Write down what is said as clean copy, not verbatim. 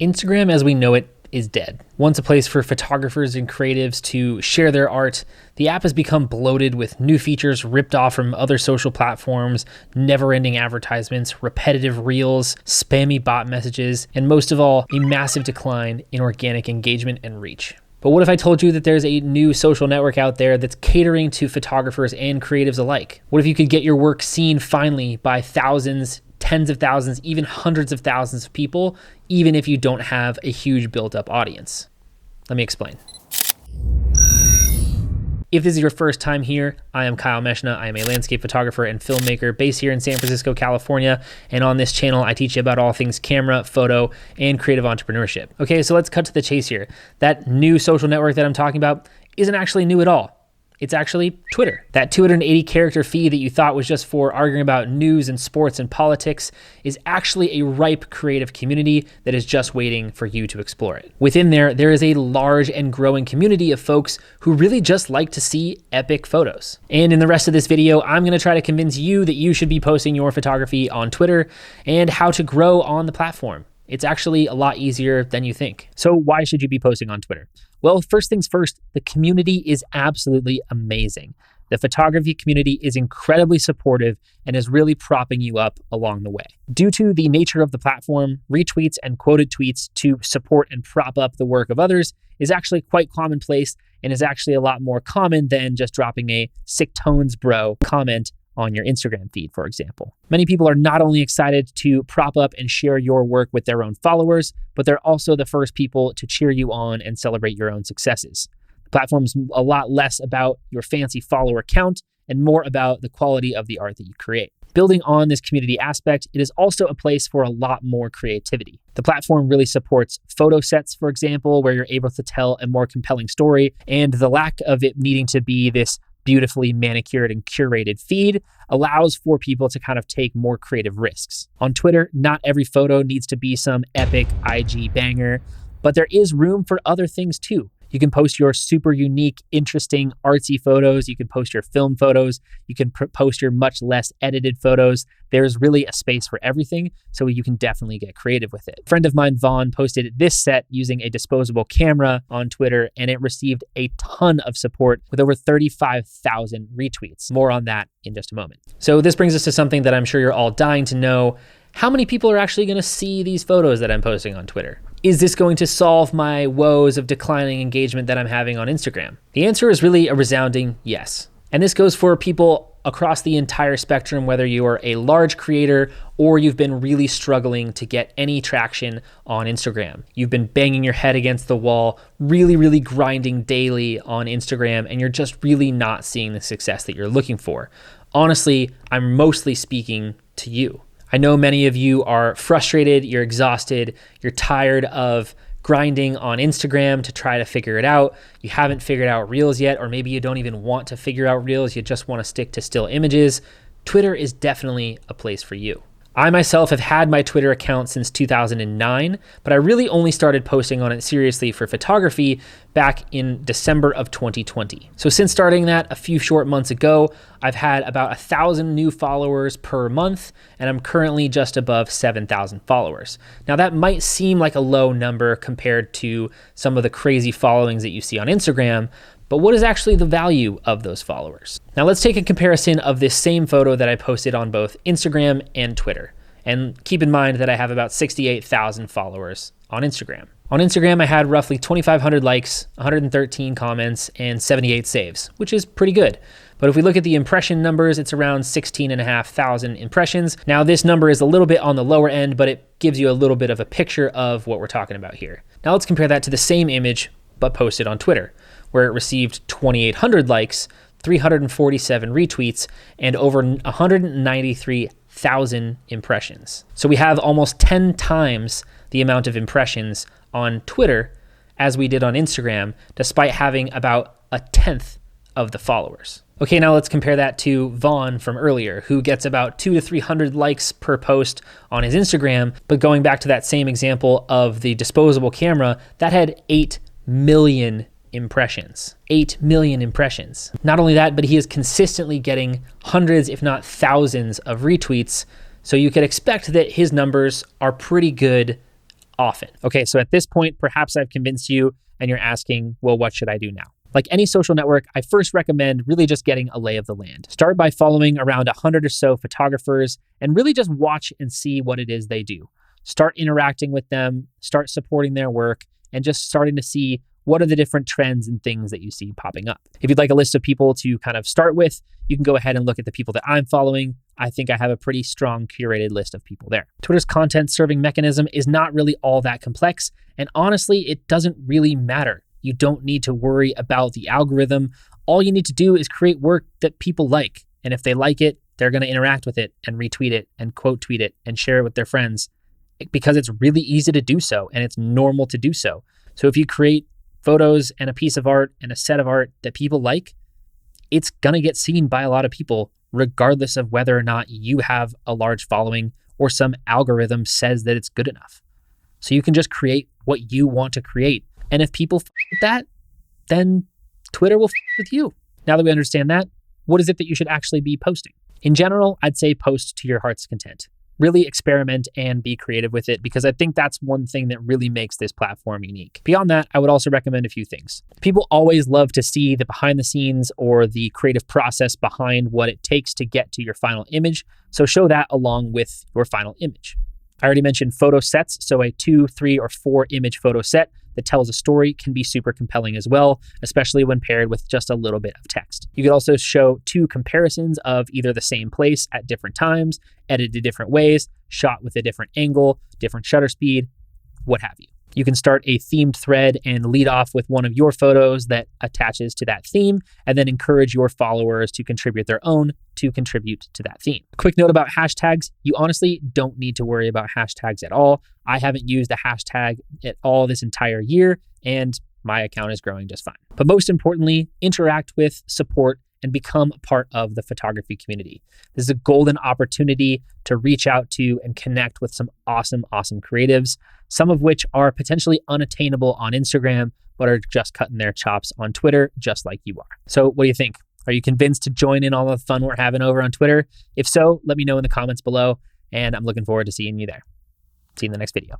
Instagram as we know it is dead. Once a place for photographers and creatives to share their art, the app has become bloated with new features ripped off from other social platforms, never-ending advertisements, repetitive reels, spammy bot messages, and most of all, a massive decline in organic engagement and reach. But what if I told you that there's a new social network out there that's catering to photographers and creatives alike? What if you could get your work seen finally by thousands, tens of thousands, even hundreds of thousands of people, even if you don't have a huge built-up audience? Let me explain. If this is your first time here, I am Kyle Meshna. I am a landscape photographer and filmmaker based here in San Francisco, California. And on this channel, I teach you about all things camera, photo, and creative entrepreneurship. Okay, so let's cut to the chase here. That new social network that I'm talking about isn't actually new at all. It's actually Twitter. That 280 character feed that you thought was just for arguing about news and sports and politics is actually a ripe creative community that is just waiting for you to explore it. Within there is a large and growing community of folks who really just like to see epic photos. And in the rest of this video, I'm gonna try to convince you that you should be posting your photography on Twitter and how to grow on the platform. It's actually a lot easier than you think. So why should you be posting on Twitter? Well, first things first, the community is absolutely amazing. The photography community is incredibly supportive and is really propping you up along the way. Due to the nature of the platform, retweets and quoted tweets to support and prop up the work of others is actually quite commonplace and is actually a lot more common than just dropping a sick tones bro comment on your Instagram feed, for example. Many people are not only excited to prop up and share your work with their own followers, but they're also the first people to cheer you on and celebrate your own successes. The platform's a lot less about your fancy follower count and more about the quality of the art that you create. Building on this community aspect, it is also a place for a lot more creativity. The platform really supports photo sets, for example, where you're able to tell a more compelling story, and the lack of it needing to be this beautifully manicured and curated feed allows for people to kind of take more creative risks. On Twitter, not every photo needs to be some epic IG banger, but there is room for other things too. You can post your super unique, interesting, artsy photos. You can post your film photos. You can post your much less edited photos. There's really a space for everything, so you can definitely get creative with it. A friend of mine, Vaughn, posted this set using a disposable camera on Twitter, and it received a ton of support with over 35,000 retweets. More on that in just a moment. So this brings us to something that I'm sure you're all dying to know. How many people are actually going to see these photos that I'm posting on Twitter? Is this going to solve my woes of declining engagement that I'm having on Instagram? The answer is really a resounding yes. And this goes for people across the entire spectrum, whether you are a large creator or you've been really struggling to get any traction on Instagram. You've been banging your head against the wall, really grinding daily on Instagram, and you're just really not seeing the success that you're looking for. Honestly, I'm mostly speaking to you. I know many of you are frustrated, you're exhausted, you're tired of grinding on Instagram to try to figure it out. You haven't figured out Reels yet, or maybe you don't even want to figure out Reels, you just want to stick to still images. Twitter is definitely a place for you. I myself have had my Twitter account since 2009, but I really only started posting on it seriously for photography back in December of 2020. So since starting that a few short months ago, I've had about 1,000 new followers per month, and I'm currently just above 7,000 followers. Now that might seem like a low number compared to some of the crazy followings that you see on Instagram, but what is actually the value of those followers? Now let's take a comparison of this same photo that I posted on both Instagram and Twitter. And keep in mind that I have about 68,000 followers on Instagram. On Instagram, I had roughly 2,500 likes, 113 comments, and 78 saves, which is pretty good. But if we look at the impression numbers, it's around 16,500 impressions. Now this number is a little bit on the lower end, but it gives you a little bit of a picture of what we're talking about here. Now let's compare that to the same image, but posted on Twitter, where it received 2,800 likes, 347 retweets, and over 193,000 impressions. So we have almost 10 times the amount of impressions on Twitter as we did on Instagram, despite having about a tenth of the followers. Okay, now let's compare that to Vaughn from earlier, who gets about 200 to 300 likes per post on his Instagram, but going back to that same example of the disposable camera, that had 8 million impressions. 8 million impressions. Not only that, but he is consistently getting hundreds, if not thousands of retweets. So you could expect that his numbers are pretty good often. Okay, so at this point, perhaps I've convinced you and you're asking, well, what should I do now? Like any social network, I first recommend really just getting a lay of the land. Start by following around 100 or so photographers and really just watch and see what it is they do. Start interacting with them, start supporting their work, and just starting to see what are the different trends and things that you see popping up. If you'd like a list of people to kind of start with, you can go ahead and look at the people that I'm following. I think I have a pretty strong curated list of people there. Twitter's content serving mechanism is not really all that complex, and honestly, it doesn't really matter. You don't need to worry about the algorithm. All you need to do is create work that people like, and if they like it, they're going to interact with it and retweet it and quote tweet it and share it with their friends because it's really easy to do so and it's normal to do so. So if you create photos and a piece of art and a set of art that people like, it's going to get seen by a lot of people, regardless of whether or not you have a large following or some algorithm says that it's good enough. So you can just create what you want to create. And if people with that, then Twitter will with you. Now that we understand that, what is it that you should actually be posting? In general, I'd say post to your heart's content. Really experiment and be creative with it because I think that's one thing that really makes this platform unique. Beyond that, I would also recommend a few things. People always love to see the behind the scenes or the creative process behind what it takes to get to your final image. So show that along with your final image. I already mentioned photo sets. So a 2, 3, or 4 image photo set that tells a story can be super compelling as well, especially when paired with just a little bit of text. You could also show 2 comparisons of either the same place at different times, edited different ways, shot with a different angle, different shutter speed, what have you. You can start a themed thread and lead off with one of your photos that attaches to that theme, and then encourage your followers to contribute their own to contribute to that theme. Quick note about hashtags. You honestly don't need to worry about hashtags at all. I haven't used a hashtag at all this entire year, and my account is growing just fine. But most importantly, interact with, support, and become a part of the photography community. This is a golden opportunity to reach out to and connect with some awesome creatives, some of which are potentially unattainable on Instagram, but are just cutting their chops on Twitter, just like you are. So what do you think? Are you convinced to join in all the fun we're having over on Twitter? If so, let me know in the comments below, and I'm looking forward to seeing you there. See you in the next video.